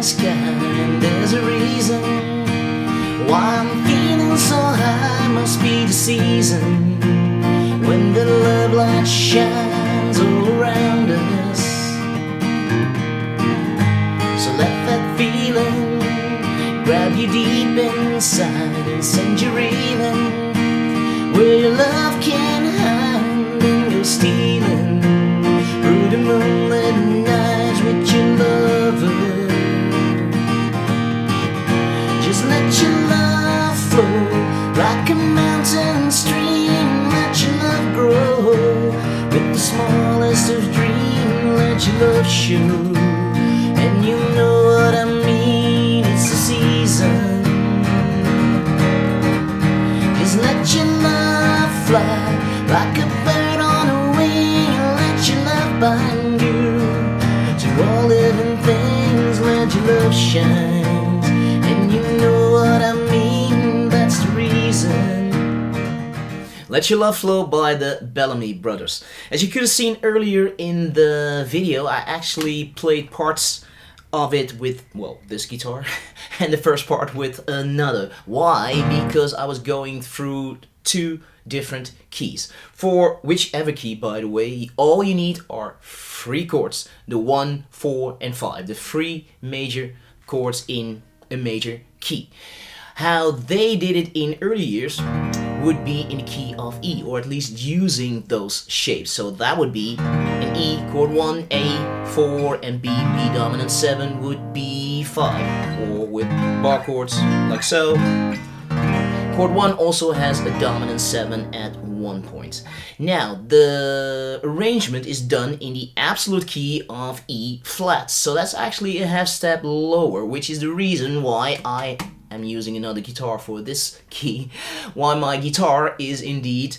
sky, and there's a reason why I'm feeling so high. Must be the season when the love light shines all around us. So let that feeling grab you deep inside and send you reeling where your love can hide and go stealing through the moonlit nights with your lover. Just let your love flow like a mountain stream. Let your love grow with the smallest of dreams. Let your love show, and you know what I mean. It's the season. Just let your love fly like a bird on a wing. Let your love bind you to all living things. Let your love shine, and you know what I mean. That's the reason. Let Your Love Flow by the Bellamy Brothers. As you could have seen earlier in the video, I actually played parts of it with, well, this guitar and the first part with another. Why? Because I was going through two different keys. For whichever key, by the way, all you need are 3 chords. The 1, 4 and 5. The 3 major chords in a major key. How they did it in early years would be in the key of E, or at least using those shapes. So that would be an E, chord 1, A, 4 and B, B dominant 7 would be 5, or with bar chords like so. Chord 1 also has a dominant 7 at one point. Now, the arrangement is done in the absolute key of E flat, so that's actually a half step lower, which is the reason why I am using another guitar for this key, why my guitar is indeed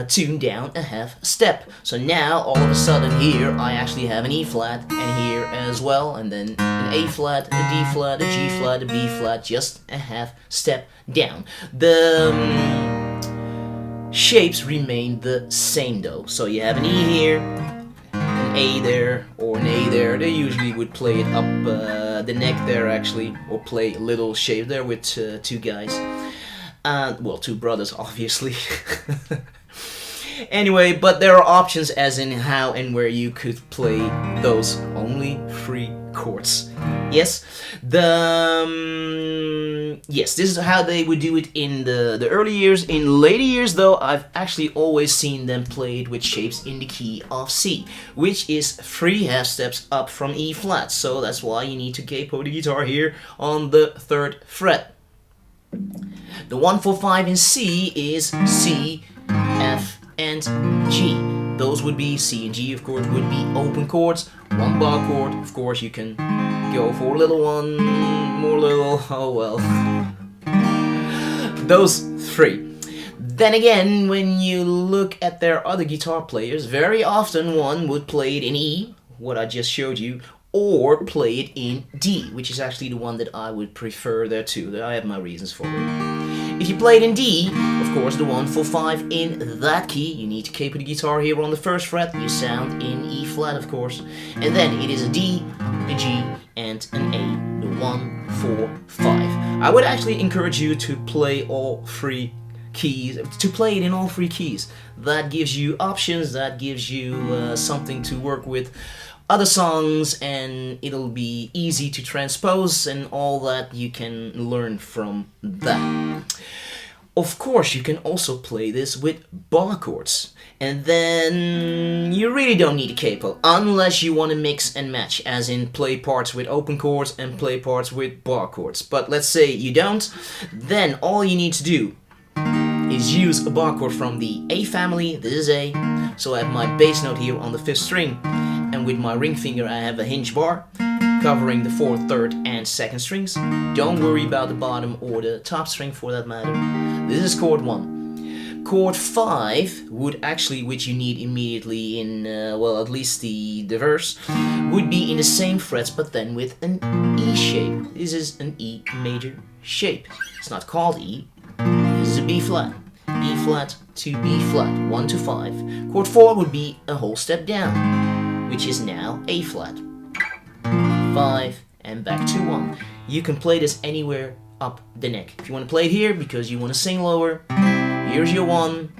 tuned down a half step. So now all of a sudden here I actually have an E flat, and here as well, and then an A flat, a D flat, a G flat, a B flat, just a half step down. The shapes remain the same though. So you have an E here, an A there, or an A there. They usually would play it up the neck there actually, or play a little shape there with 2 guys. Well, 2 brothers obviously. Anyway, but there are options as in how and where you could play those only 3 chords. Yes, yes, this is how they would do it in the early years. In later years though, I've actually always seen them play it with shapes in the key of C, which is 3 half steps up from E flat. So that's why you need to capo the guitar here on the 3rd fret. The 1, 4, 5 in C is C, F, and G. Those would be C and G, of course, would be open chords. 1 bar chord, of course, you can go for a little one, more little, oh well. Those 3. Then again, when you look at their other guitar players, very often one would play it in E, what I just showed you, or play it in D, which is actually the one that I would prefer there too. I have my reasons for it. If you play it in D, of course, the 1, 4, 5 in that key, you need to capo the guitar here on the 1st fret. You sound in E flat, of course, and then it is a D, a G, and an A. The 1, 4, 5. I would actually encourage you to play all 3 keys, to play it in all 3 keys. That gives you options, that gives you something to work with other songs, and it'll be easy to transpose and all that. You can learn from that. Of course, you can also play this with bar chords, and then you really don't need a capo unless you want to mix and match, as in play parts with open chords and play parts with bar chords. But let's say you don't, then all you need to do is use a bar chord from the A family. This is A, so I have my bass note here on the 5th string, and with my ring finger I have a hinge bar covering the 4th, 3rd and 2nd strings. Don't worry about the bottom or the top string for that matter. This is chord 1. Chord 5 would actually, which you need immediately in, well, at least the verse, would be in the same frets but then with an E shape. This is an E major shape. It's not called E, this is a B flat. E flat to B flat, 1 to 5. Chord 4 would be a whole step down, which is now A flat. 5 and back to 1. You can play this anywhere up the neck. If you want to play it here because you want to sing lower, here's your 1,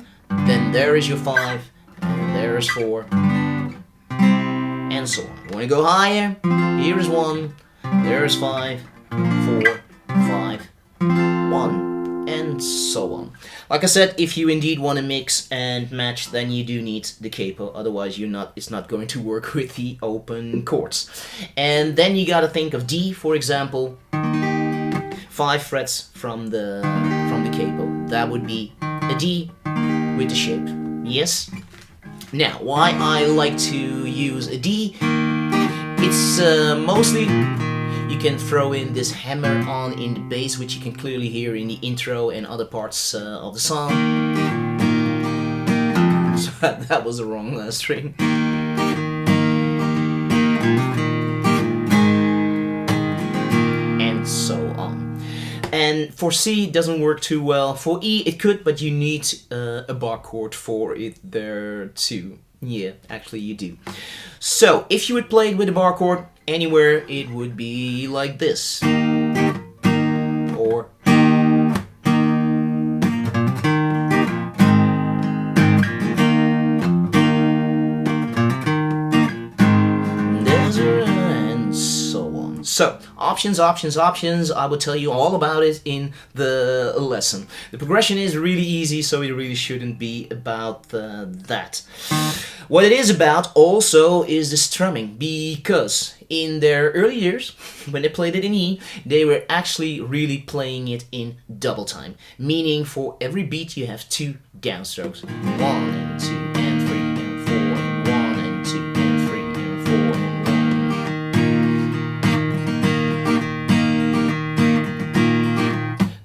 then there is your 5, and there is 4, and so on. You want to go higher, here is 1, there is 5, 4, 5, 1, and so on. Like I said, if you indeed want to mix and match, then you do need the capo. Otherwise, it's not going to work with the open chords. And then you gotta think of D, for example, 5 frets from the capo. That would be a D with the shape. Yes. Now, why I like to use a D? It's mostly. You can throw in this hammer on in the bass, which you can clearly hear in the intro and other parts of the song. So that was the wrong string. And so on. And for C, it doesn't work too well. For E, it could, but you need a bar chord for it there too. Yeah, actually you do. So, if you would play it with a bar chord anywhere, it would be like this. Or and so on. So, options. I will tell you all about it in the lesson. The progression is really easy, so it really shouldn't be about that. What it is about also is the strumming, because in their early years, when they played it in E, they were actually really playing it in double time, meaning for every beat you have 2 downstrokes, 1 and 2 and 3 and 4 and 1 and 2 and 3 and 4 and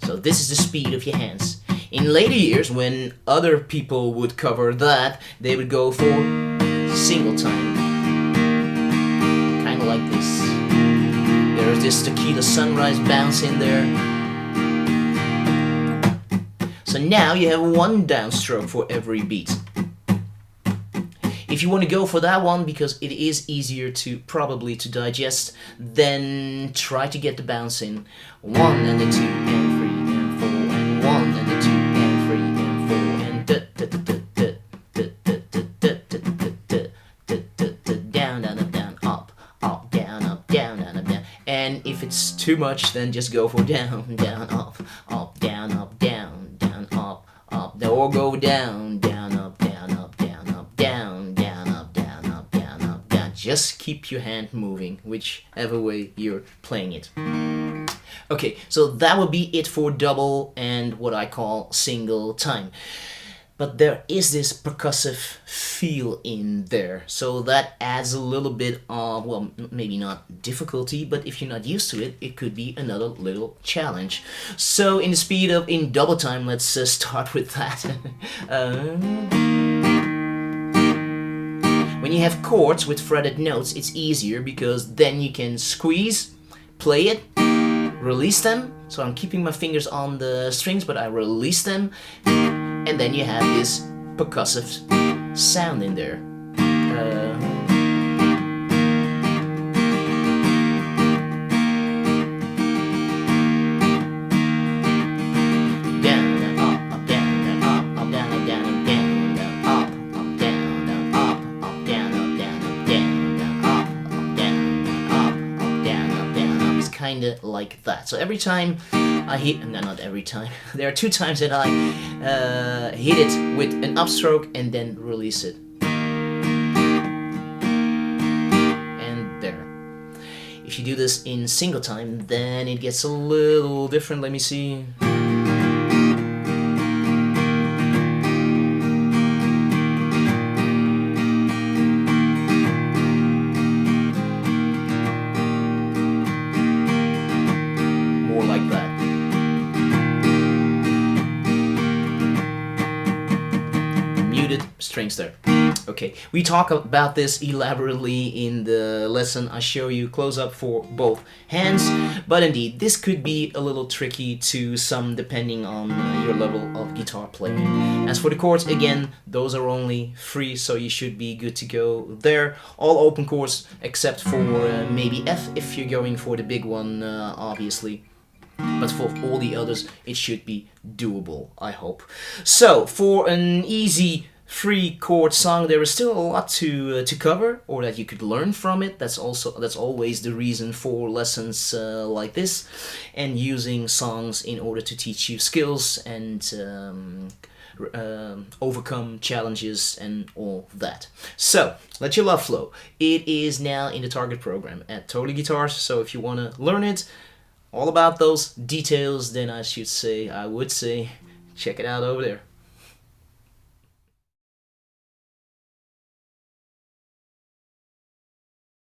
1. So this is the speed of your hands. In later years, when other people would cover that, they would go for single time. Kind of like this. There's this tequila sunrise bounce in there. So now you have 1 downstroke for every beat. If you want to go for that one, because it is easier to probably to digest, then try to get the bounce in. 1 and the 2 and 3 and 4 and 1 and the 2 and 3 and 4 and down, down, up, down, up, up, down, up, down, down, up, down. And if it's too much, then just go for down, down, up, down, up, down, down, up, up, or go down, down, up, down, up, down, up, down, down, up, down, up, down, up, down. Just keep your hand moving, whichever way you're playing it. Okay, so that would be it for double and what I call single time. But there is this percussive feel in there, so that adds a little bit of, well, maybe not difficulty, but if you're not used to it, it could be another little challenge. So in the speed of in double time, let's start with that. When you have chords with fretted notes, it's easier because then you can squeeze, play it, release them. So I'm keeping my fingers on the strings, but I release them. And then you have this percussive sound in there. Down and up, up, down and up, up, down and down and down, down, up, up, down, down, up, up, down, up, down, up, down, down, up, up, down, up, up, down, up, down, up. It's kind of like that. So every time I hit, no, not every time. There are 2 times that I hit it with an upstroke and then release it. And there. If you do this in single time, then it gets a little different. Let me see. More like that. muted strings there. Okay, we talk about this elaborately in the lesson I show you close up for both hands, but indeed this could be a little tricky to some depending on your level of guitar playing. As for the chords, again, those are only free, so you should be good to go there. All open chords except for maybe F if you're going for the big one, obviously. But for all the others, it should be doable, I hope. So, for an easy free chord song, there is still a lot to cover, or that you could learn from it. That's always the reason for lessons like this, and using songs in order to teach you skills and overcome challenges and all that. So let your love flow. It is now in the target program at Totally Guitars. So if you want to learn it, all about those details, then I would say check it out over there.